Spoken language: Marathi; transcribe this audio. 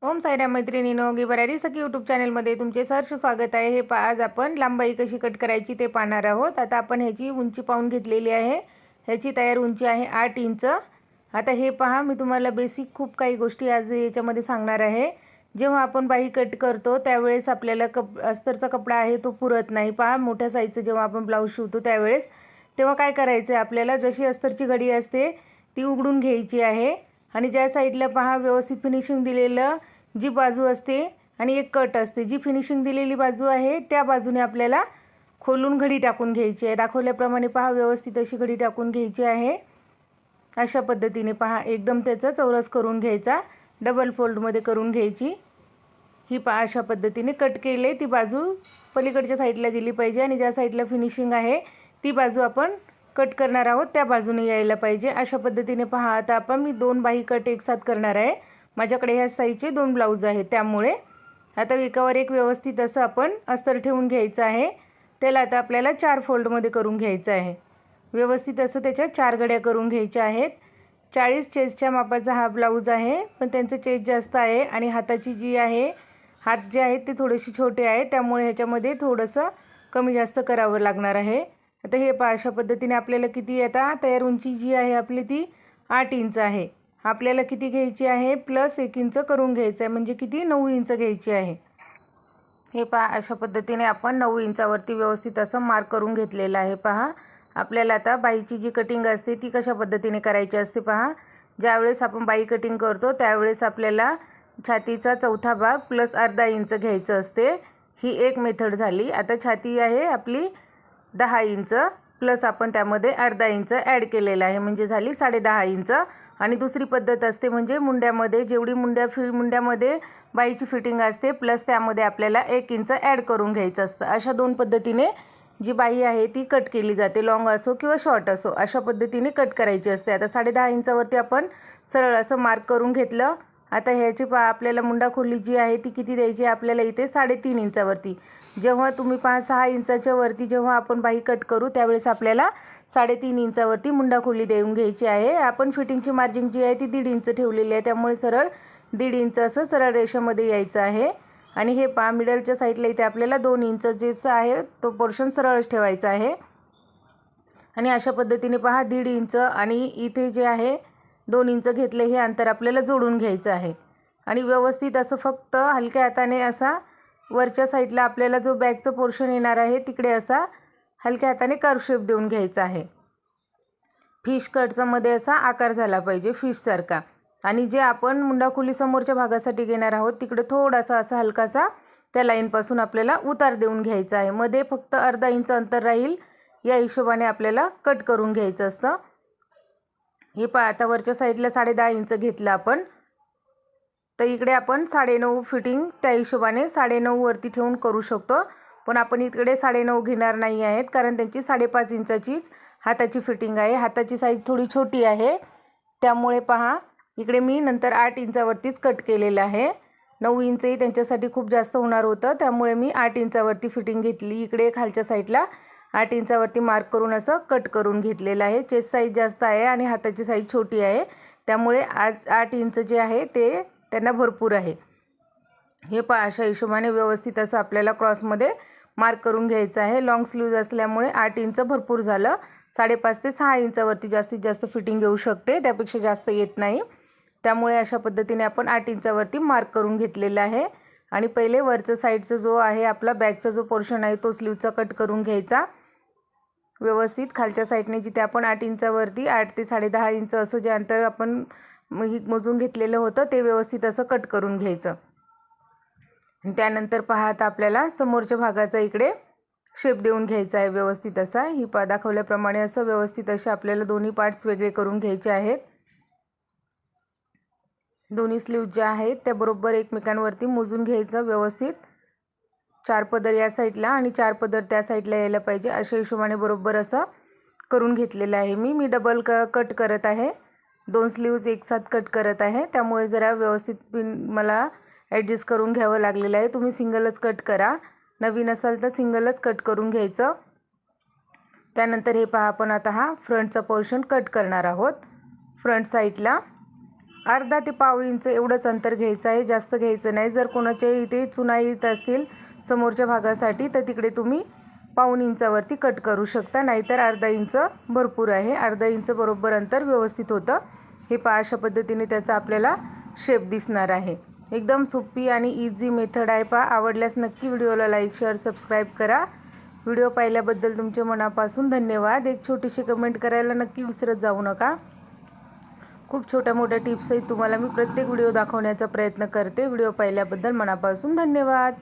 ओम साईराम मैत्रिणीनो, गिबरारी सखी यूट्यूब चॅनलमध्ये तुमचे सहर्ष स्वागत आहे। आज आपण लांबाई कशी कट करायची ते पाहणार आहोत। आता आपण ह्याची उंची पाहून घेतलेली आहे। ह्याची तयार उंची आहे 8 इंच। आता हे पहा, मी तुम्हाला बेसिक खूप काही गोष्टी आज याच्यामध्ये सांगणार आहे। जेव्हा आपण बाही कट करतो त्यावेळेस आपल्याला अस्तरचा कपडा आहे तो पुरत नाही। पहा, मोठ्या साईजचं जेव्हा आपण ब्लाऊज शिवतो त्यावेळेस तेव्हा काय करायचं, आपल्याला जशी अस्तरची घडी असते ती उघडून घ्यायची आहे आणि ज्या साईडला पहा व्यवस्थित फिनिशिंग दिलेलं जी बाजू असते आणि एक कट असते, जी फिनिशिंग दिलेली बाजू आहे त्या बाजूने आपल्याला खोलून घडी टाकून घ्यायची आहे। दाखवल्याप्रमाणे पहा, व्यवस्थित अशी घडी टाकून घ्यायची आहे। अशा पद्धतीने पहा, एकदम त्याचा चौरस करून घ्यायचा, डबल फोल्डमध्ये करून घ्यायची। ही पहा, अशा पद्धतीने कट केले ती बाजू पलीकडच्या साईडला गेली पाहिजे आणि ज्या साईडला फिनिशिंग आहे ती बाजू आपण कट करणार आहोत त्या बाजूने यायला पाहिजे। अशा पद्धतीने पहा, आता आपण मी 2 बाही कट एकसाथ करणार आहे। माझ्याकडे ह्या साईजचे 2 ब्लाऊज आहेत, त्यामुळे आता एकावर एक व्यवस्थित असं आपण अस्तर ठेवून घ्यायचं आहे। त्याला आता आपल्याला 4 फोल्डमध्ये करून घ्यायचं आहे। व्यवस्थित असं त्याच्या 4 घड्या करून घ्यायच्या आहेत। 40 चेस्टच्या मापाचा हा ब्लाऊज आहे, पण त्यांचं चेस्ट जास्त आहे आणि हाताची जी आहे, हात जे आहेत ते थोडेसे छोटे आहे, त्यामुळे ह्याच्यामध्ये थोडंसं कमी जास्त करावं लागणार आहे। आता हे पहा, अशा पद्धतीने आपल्याला किती आता तयार उंची जी आहे आपली ती 8 इंच आहे। आपल्याला किती घ्यायची आहे, प्लस 1 इंच करून घ्यायचं आहे, म्हणजे किती 9 इंच घ्यायची आहे। हे पहा, अशा पद्धतीने आपण 9 इंचावरती व्यवस्थित असं मार्क करून घेतलेलं आहे। पहा, आपल्याला आता बाईची जी कटिंग असते ती कशा पद्धतीने करायची असते पहा। ज्यावेळेस आपण बाई कटिंग करतो त्यावेळेस आपल्याला छातीचा चौथा भाग प्लस अर्धा इंच घ्यायचं असते। ही एक मेथड झाली। आता छाती आहे आपली 10 इंच प्लस आपण त्यामध्ये अर्धा इंच ॲड केलेला आहे, म्हणजे झाली 10.5 इंच। आणि दुसरी पद्धत असते म्हणजे मुंड्यामध्ये जेवढी मुंड्यामध्ये बाईची फिटिंग असते प्लस त्यामध्ये आपल्याला 1 इंच ॲड करून घ्यायचं असतं। अशा 2 पद्धतीने जी बाई आहे ती कट केली जाते, लॉंग असो किंवा शॉर्ट असो, अशा पद्धतीने कट करायची असते। आता 10.5 इंचावरती आपण सरळ असं मार्क करून घेतलं। आता ह्याची आपल्याला मुंडा खोली जी आहे ती किती द्यायची, आपल्याला इथे 3.5 इंचावरती। जेव्हा तुम्ही 6 इंचाच्या वरती जेव्हा आपण बाही कट करू त्यावेळेस आपल्याला 3.5 इंचावरती मुंडा खोली देऊन घ्यायची आहे। आपण फिटिंगची मार्जिन जी आहे ती 1.5 इंच ठेवलेली आहे, त्यामुळे सरळ 1.5 इंच असं सरळ रेषेमध्ये यायचं आहे। आणि हे पहा, मिडलच्या साईडला इथे आपल्याला 2 इंच जेचं आहे तो पोर्शन सरळच ठेवायचा आहे। आणि अशा पद्धतीने पहा, 1.5 इंच आणि इथे जे आहे 2 इंच घेतले, हे अंतर आपल्याला जोडून घ्यायचं आहे। आणि व्यवस्थित असं फक्त हलक्या हाताने असा वरच्या साईडला आपल्याला जो बॅकचं पोर्शन येणार आहे तिकडे असा हलक्या हाताने कर्व शेप देऊन घ्यायचा आहे। फिश कटचा मध्ये असा आकार झाला पाहिजे फिशसारखा। आणि जे आपण मुंडा खोली समोरच्या भागासाठी घेणार आहोत तिकडे थोडासा असा हलकासा त्या लाईनपासून आपल्याला उतार देऊन घ्यायचा आहे। मध्ये फक्त अर्धा इंच अंतर राहील, या हिशोबाने आपल्याला कट करून घ्यायचं असतं। हे पहा, आता वरच्या साईडला 10.5 इंच घेतलं आपण, तर इकडे आपण 9.5 फिटिंग त्या हिशोबाने 9.5 वरती ठेवून करू शकतो। पण आपण इकडे 9.5 घेणार नाही आहेत, कारण त्यांची 5.5 इंचाचीच हाताची फिटिंग आहे। हाताची साईज थोडी छोटी आहे, त्यामुळे पहा इकडे मी नंतर 8 इंचावरतीच कट केलेलं आहे। 9 इंचही त्यांच्यासाठी खूप जास्त होणार होतं, त्यामुळे मी 8 इंचावरती फिटिंग घेतली। इकडे खालच्या साईडला 8 इंचावरती मार्क करून असं कट करून घेतलेलं आहे। चेस्ट साईज जास्त आहे आणि हाताची साईज छोटी आहे, त्यामुळे 8 इंच जे आहे ते त्यांना भरपूर आहे। हे पहा, अशा हिशोबाने व्यवस्थित असं आपल्याला क्रॉसमध्ये मार्क करून घ्यायचं आहे। लॉंग स्लीव्ज असल्यामुळे 8 इंच भरपूर झालं। 5.5 ते 6 इंचावरती जास्तीत जास्त फिटिंग येऊ शकते, त्यापेक्षा जास्त येत नाही। त्यामुळे अशा पद्धतीने आपण 8 इंचावरती मार्क करून घेतलेला आहे। आणि पहिले वरचा साईडचा जो आहे आपला बॅकचा जो पोर्शन आहे तो स्लीवचा कट करून घ्यायचा व्यवस्थित। खालच्या साईडने जिथे आपण 8 इंचावरती 8 ते 10.5 इंच असं जे अंतर आपण मोजून घेतलेलं होतं ते व्यवस्थित असं कट करून घ्यायचं। त्यानंतर पहा, आता आपल्याला समोरच्या भागाचा इकडे शेप देऊन घ्यायचा आहे व्यवस्थित असा। ही दाखवल्याप्रमाणे असं व्यवस्थित असे आपल्याला दोन्ही पार्ट्स वेगळे करून घ्यायचे आहेत। दोन्ही स्लीव्ज ज्या आहेत त्या बरोबर एकमेकांवरती मोजून घ्यायचं व्यवस्थित। 4 पदर या साईडला आणि 4 पदर त्या साईडला यायला पाहिजे, अशा हिशोबाने बरोबर असं करून घेतलेलं आहे। मी डबल कट करत आहे, 2 स्लीव्ज एकसाथ कट करत आहे, त्यामुळे जरा व्यवस्थित मला ॲडजस्ट करून घ्यावं लागलेलं आहे। तुम्ही सिंगलच कट करा, नवीन असाल तर सिंगलच कट करून घ्यायचं। त्यानंतर हे पहा, आपण आता हा फ्रंटचा पोर्शन कट करणार आहोत। फ्रंट साईडला अर्धा ते पाव इंच एवढंच अंतर घ्यायचं आहे, जास्त घ्यायचं नाही. जर कोणाच्या इथे चुना येत असतील समोरच्या भागासाठी तर तिकडे तुम्ही पाऊण इंचावरती कट करू शकता, नाहीतर अर्धा इंच भरपूर आहे. अर्धा इंच बरोबर अंतर व्यवस्थित होतं. हे पहा अशा पद्धतीने त्याचा आपल्याला शेप दिसणार आहे. एकदम सोपी आणि इझी मेथड आहे. पहा आवडल्यास नक्की व्हिडिओला लाईक शेअर सबस्क्राईब करा. व्हिडिओ पाहिल्याबद्दल तुमचे मनापासून धन्यवाद. एक छोटीशी कमेंट करायला नक्की विसरत जाऊ नका. खूप छोट्या मोठ्या टिप्सही तुम्हाला मी प्रत्येक व्हिडिओ दाखवण्याचा प्रयत्न करते. व्हिडिओ पाहिल्याबद्दल मनापासून धन्यवाद.